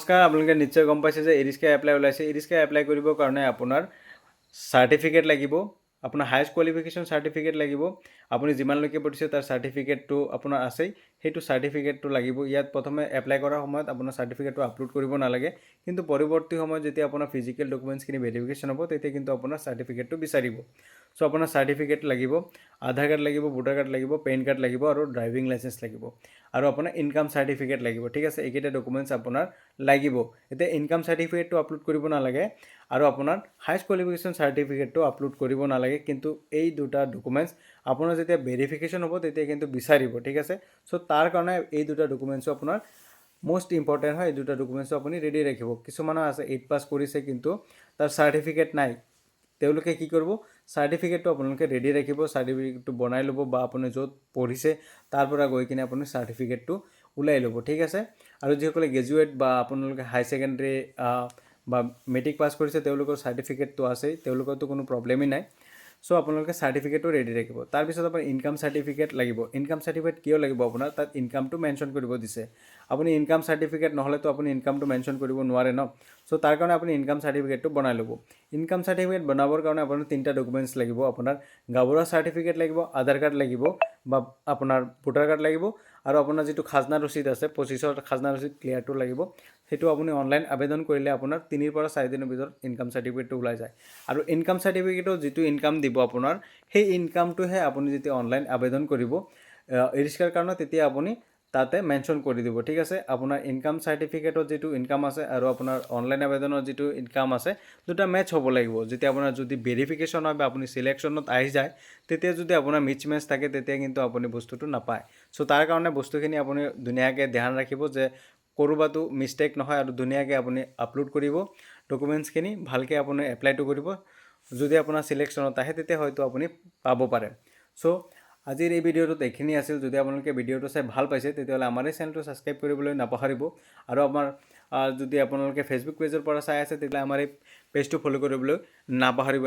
নমস্কাৰ, আপোনালোকে নিশ্চয় গম পাইছে যে ইৰিস্কা এপ্লাই ওলাইছে। ইৰিস্কা এপ্লাই কৰিবৰ কাৰণে আপোনাৰ চাৰ্টিফিকেট লাগিব, আপোনাৰ হাইয়েষ্ট কোৱালিফিকেশ্যন চাৰ্টিফিকেট লাগিব, আপুনি যিমানলৈকে পঢ়িছে তাৰ চাৰ্টিফিকেটটো আপোনাৰ আছেই, সেইটো চাৰ্টিফিকেটটো লাগিব। ইয়াত প্ৰথমে এপ্লাই কৰাৰ সময়ত আপোনাৰ চাৰ্টিফিকেটটো আপলোড কৰিব নালাগে, কিন্তু পৰৱৰ্তী সময়ত যেতিয়া আপোনাৰ ফিজিকেল ডকুমেণ্টছখিনি ভেৰিফিকেশ্যন হ'ব তেতিয়া কিন্তু আপোনাৰ চাৰ্টিফিকেটটো বিচাৰিব। চ' আপোনাৰ চাৰ্টিফিকেট লাগিব, আধাৰ কাৰ্ড লাগিব, ভোটাৰ কাৰ্ড লাগিব, পেন কাৰ্ড লাগিব আৰু ড্ৰাইভিং লাইচেঞ্চ লাগিব আৰু আপোনাৰ ইনকাম চাৰ্টিফিকেট লাগিব। ঠিক আছে, এইকেইটা ডকুমেণ্টছ আপোনাৰ লাগিব। এতিয়া ইনকাম চাৰ্টিফিকেটটো আপলোড কৰিব নালাগে আৰু আপোনাৰ হাইয়েষ্ট কোৱালিফিকেশ্যন চাৰ্টিফিকেটটো আপলোড কৰিব নালাগে, কিন্তু এই দুটা ডকুমেণ্টছ আপোনাৰ যেতিয়া ভেৰিফিকেশ্যন হ'ব তেতিয়া কিন্তু বিচাৰিব। ঠিক আছে, চ' তাৰ কাৰণে এই দুটা ডকুমেণ্টছো আপোনাৰ মোষ্ট ইম্পৰ্টেণ্ট হয়। এই দুটা ডকুমেণ্টছো আপুনি ৰেডি ৰাখিব। কিছুমানৰ আছে 8 পাছ কৰিছে কিন্তু তাৰ চাৰ্টিফিকেট নাই, তেওঁলোকে কি কৰিব, চাৰ্টিফিকেটটো আপোনালোকে ৰেডি ৰাখিব, চাৰ্টিফিকেটটো বনাই ল'ব বা আপুনি য'ত পঢ়িছে তাৰ পৰা গৈ কিনে আপুনি চাৰ্টিফিকেটটো ওলাই ল'ব। ঠিক আছে, আৰু যিসকলে গ্ৰেজুৱেট বা আপোনালোকে হাই ছেকেণ্ডেৰী বা মেট্ৰিক পাছ কৰিছে তেওঁলোকৰ চাৰ্টিফিকেটটো আছেই, তেওঁলোকৰতো কোনো প্ৰব্লেমেই নাই। চ' আপোনালোকে চাৰ্টিফিকেটটো ৰেডি ৰাখিব। তাৰপিছত আপোনাৰ ইনকাম চাৰ্টিফিকেট লাগিব। ইনকাম চাৰ্টিফিকেট কিয় লাগিব আপোনাৰ, তাত ইনকামটো মেনশ্যন কৰিব দিছে। আপুনি ইনকাম চাৰ্টিফিকেট নহ'লেতো আপুনি ইনকামটো মেনশ্যন কৰিব নোৱাৰে ন। চ' তাৰ কাৰণে আপুনি ইনকাম চাৰ্টিফিকেটটো বনাই ল'ব। ইনকাম চাৰ্টিফিকেট বনাবৰ কাৰণে আপোনাৰ 3টা ডকুমেণ্টছ লাগিব। আপোনাৰ গাঁওবুঢ়া চাৰ্টিফিকেট লাগিব, আধাৰ কাৰ্ড লাগিব বা আপোনাৰ ভোটাৰ কাৰ্ড লাগিব আৰু আপোনাৰ যিটো খাজনা ৰচিদ আছে 25ৰ খাজনা ৰচিদ ক্লিয়াৰটো লাগিব। সেইটো আপুনি অনলাইন আবেদন কৰিলে আপোনাৰ 3 পৰা 4 দিনৰ ভিতৰত ইনকাম চাৰ্টিফিকেটটো ওলাই যায়। আৰু ইনকাম চাৰ্টিফিকেটৰ যিটো ইনকাম দিব আপোনাৰ, সেই ইনকামটোহে আপুনি যেতিয়া অনলাইন আবেদন কৰিব ইৰিস্কাৰ কাৰণে, তেতিয়া আপুনি তাতে মেনশ্যন কৰি দিব। ঠিক আছে, আপোনাৰ ইনকাম চাৰ্টিফিকেটত যিটো ইনকাম আছে আৰু আপোনাৰ অনলাইন আবেদনৰ যিটো ইনকাম আছে দুটা মেটচ হ'ব লাগিব। যেতিয়া আপোনাৰ যদি ভেৰিফিকেশ্যন হয় বা আপুনি চিলেকশ্যনত আহি যায় তেতিয়া যদি আপোনাৰ মিছ মেচ থাকে তেতিয়া কিন্তু আপুনি বস্তুটো নাপায়। চ' তাৰ কাৰণে বস্তুখিনি আপুনি ধুনীয়াকৈ ধ্যান ৰাখিব যে ক'ৰবাতো মিষ্টেক নহয় আৰু ধুনীয়াকৈ আপুনি আপলোড কৰিব ডকুমেণ্টছখিনি, ভালকৈ আপুনি এপ্লাইটো কৰিব। যদি আপোনাৰ চিলেকশ্যনত আহে তেতিয়া হয়তো আপুনি পাব পাৰে। চ' আজিৰ এই ভিডিঅ'টোত এইখিনি আছিল। যদি আপোনালোকে ভিডিঅ'টো চাই ভাল পাইছে তেতিয়াহ'লে আমাৰ এই চেনেলটো ছাবস্ক্ৰাইব কৰিবলৈ নাপাহৰিব আৰু আমাৰ যদি আপোনালোকে ফেচবুক পেজৰ পৰা চাই আছে তেতিয়াহ'লে আমাৰ এই পেজটো ফ'ল' কৰিবলৈ নাপাহৰিব।